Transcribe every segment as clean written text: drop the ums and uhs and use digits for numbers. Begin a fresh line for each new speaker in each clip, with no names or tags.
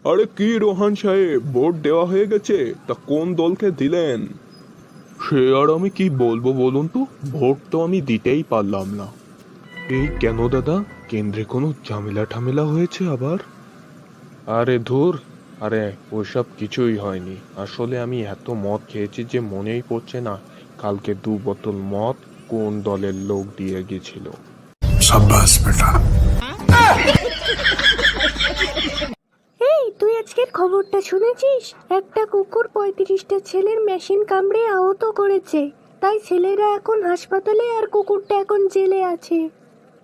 আরে কি রোহান সাহেব, ভোট দেওয়া হয়ে গেছে? তা কোন দলকে দিলেন? সে আর আমি কি বলবো বলুন তো, ভোট তো আমি দিতেই পারলাম না। এই কেন দাদা, কেন্দ্রে কোনো ঝামেলা ঠামেলা হয়েছে আবার? আরে ধুর, আরে ওইসব কিছুই হয়নি। আসলে আমি এত মদ খেয়েছি যে মনেই পড়ছে না কালকে 2 বোতল মদ কোন দলের লোক দিয়ে গেছিল।
शाबाश बेटा।
এই তুই আজকের খবরটা শুনেছিস? একটা কুকুর 35টা ছেলের মেশিন কামড়ে আহত করেছে। তাই ছেলেরা এখন হাসপাতালে আর কুকুরটা এখন জেলে আছে।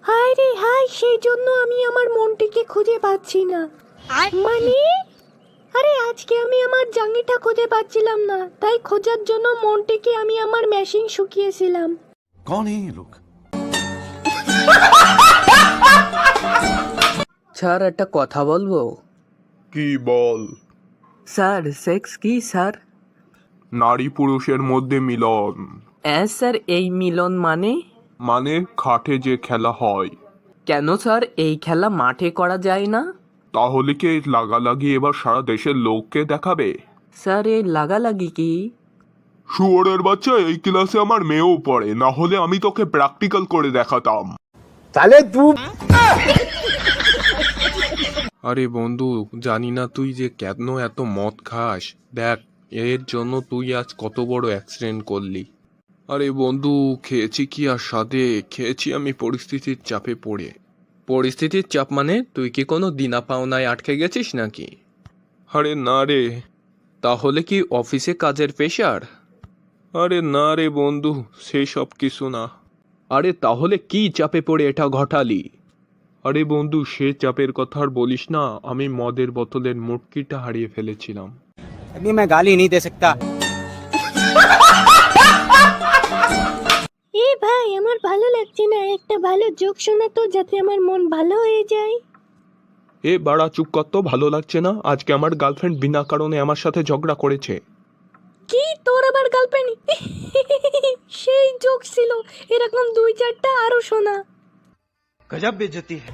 হায় রে হায়, সেই জন্য আমি আমার মনটিকে খুঁজে পাচ্ছি না। মানে আরে আজকে আমি আমার জাঙ্গিটা খুঁজে পাচ্ছিলাম না, তাই খোঁজার জন্য মনটিকে আমি আমার মেশিন শুকিয়েছিলাম।
कौन है ये लोग?
স্যার একটা কথা বলবো?
কি বল।
স্যার সেক্স কি স্যার?
নারী পুরুষের মধ্যে মিলন।
হ্যাঁ স্যার, এই মিলন
মানে খাটে যে খেলা হয়।
কেন স্যার এই খেলা মাঠে করা যায় না?
তাহলে কি এই লাগালাগি এবার সারা দেশের লোককে দেখাবে?
স্যার এই লাগালাগি কি?
শুয়োরের বাচ্চা, এই ক্লাসে আমার মেয়েও পড়ে, না হলে আমি তোকে প্র্যাকটিক্যাল করে দেখাতাম। আরে বন্ধু, জানি না তুই যে কেন এত মদ খাস। দেখ, এর জন্য তুই আজ কত বড় অ্যাক্সিডেন্ট করলি। আরে বন্ধু, খেয়েছি কি আর সাধে, খেয়েছি আমি পরিস্থিতির চাপে পড়ে। পরিস্থিতির চাপ মানে তুই কি কোনো দিনা পাওনায় আটকে গেছিস নাকি? আরে না রে। তাহলে কি অফিসে কাজের প্রেশার? আরে না রে বন্ধু, সেই সব কিছু না। আরে তাহলে কি চাপে পড়ে এটা ঘটালি? আরে বন্ধু, সে চাপের কথা আর বলিস না, আমি মদের বোতলের মুটকিটা হারিয়ে ফেলেছিলাম।
अभी मैं गाली नहीं दे सकता।
এ ভাই, আমার ভালো লাগছে না, একটা ভালো জোক শোনা তো, যাতে আমার মন ভালো হয়ে যায়।
এ বাড়া চুপ কর তো, ভালো লাগছে না। আজকে আমার গার্লফ্রেন্ড বিনা কারণে আমার সাথে ঝগড়া করেছে।
কি তোর আবার গার্লফ্রেন্ড? সেই জোক ছিল, এরকম 2-4টা আরো শোনা।
गजब बेइज्जती है।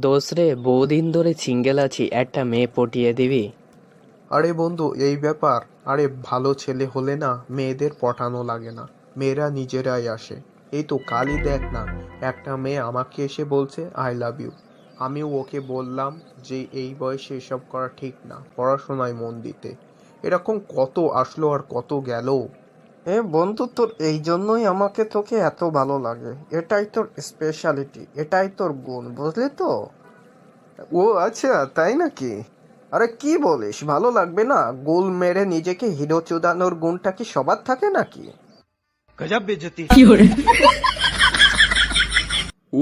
দোসরে বহুদিন ধরে সিঙ্গেল আছি, একটা মেয়ে পটিয়ে দিবি?
আরে বন্ধু, এই ব্যাপার। আরে ভালো ছেলে হলে না মেয়েদের পটানো লাগে না, মেয়েরা নিজেরাই আসে। এই তো কালই দেখ না, একটা মেয়ে আমাকে এসে বলছে আই লাভ ইউ। আমিও ওকে বললাম যে এই বয়সে এসব করা ঠিক না, পড়াশোনায় মন দিতে। এরকম কত আসলো আর কত গেল। বন্ধু, তোর এই জন্যই আমাকে তোকে এত ভালো লাগে। এটাই তোর স্পেশালিটি, এটাই তোর গুণ, বুঝলি তো? ও আচ্ছা, তাই নাকি? আরে কি বলিস, ভালো লাগবে না? গোল মেরে নিজেকে হিরো চোদানোর গুণটা কি সবার থাকে নাকি?
गजब बेइज्जती है।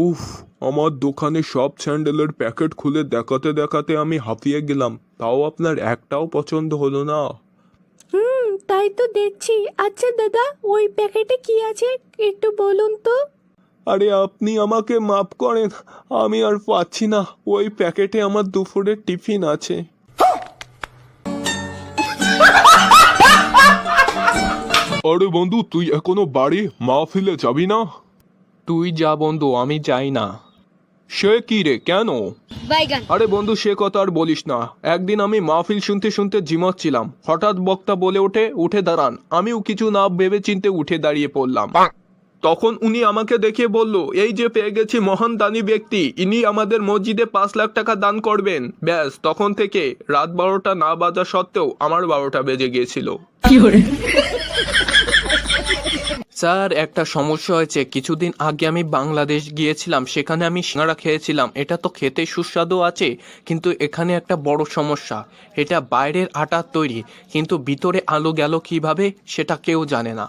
উফ, আমার দোকানে সব স্যান্ডেলের প্যাকেট খুলে দেখাতে দেখাতে আমি হাঁপিয়ে গেলাম, তাও আপনার একটাও পছন্দ হলো না।
তাই তো দেখছি। আচ্ছা দাদা, ওই প্যাকেটে কি আছে একটু বলুন তো।
আরে আপনি আমাকে মাফ করেন, আমি আর পাচ্ছি না। ওই প্যাকেটে আমার দুপুরের টিফিন আছে। আরে বন্ধু, তুই এখনো বাড়ি মাহফিলে যাবি না? তুই যা বন্ধু, আমি যাই না। সে কি রে, কেন? আরে বন্ধু, সে কথা আর বলিস না। একদিন আমি মাহফিল শুনতে শুনতে ঝিমাচ্ছিলাম, হঠাৎ বক্তা বলে ওঠে উঠে দাঁড়ান। আমিও কিছু না ভেবে চিন্তে উঠে দাঁড়িয়ে পড়লাম। তখন উনি আমাকে দেখে বলল, এই যে পেয়ে গেছি মহান দানী ব্যক্তি, ইনি আমাদের মসজিদে 5 লাখ টাকা দান করবেন। ব্যাস, তখন থেকে রাত 12টা না বাজা সত্ত্বেও আমার 12টা বেজে গিয়েছিল। স্যার, একটা সমস্যা হয়েছে। কিছুদিন আগে আমি বাংলাদেশ গিয়েছিলাম, সেখানে আমি সিঙ্গারা খেয়েছিলাম। এটা তো খেতে সুস্বাদু আছে, কিন্তু এখানে একটা বড় সমস্যা। এটা বাইরের আটার তৈরি, কিন্তু ভিতরে আলু গেল কিভাবে সেটা কেউ জানে না।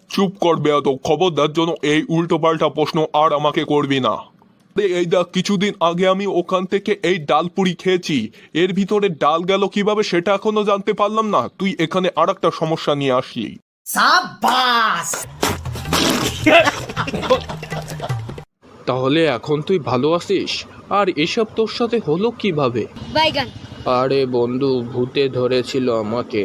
চুপ কর বেয়াদব, খবরদার জন্য এই উল্টো পাল্টা প্রশ্ন আর আমাকে করবি না। এই দেখ, কিছুদিন আগে আমি ওখান থেকে এই ডাল পুরি খেয়েছি, এর ভিতরে ডাল গেল কিভাবে সেটা এখনো জানতে পারলাম না। তুই এখানে আর একটা সমস্যা নিয়ে আসলি। তাহলে এখন তুই ভালো আছিস? আর এসব তোর সাথে হলো কিভাবে? আরে বন্ধু, ভূতে ধরেছিল আমাকে।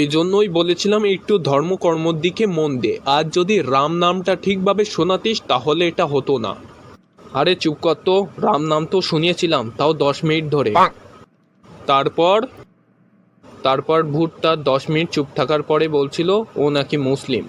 এই জন্যই বলেছিলাম একটু ধর্মকর্মর দিকে মন দে। আর যদি রাম নামটা ঠিকভাবে শোনাতিস তাহলে এটা হতো না। আরে চুপ কর তো, রাম নাম তো শুনিয়েছিলাম, তাও 10 মিনিট ধরে। তারপর তারপর ভূত তার 10 মিনিট চুপ থাকার পরে বলছিল ও নাকি মুসলিম।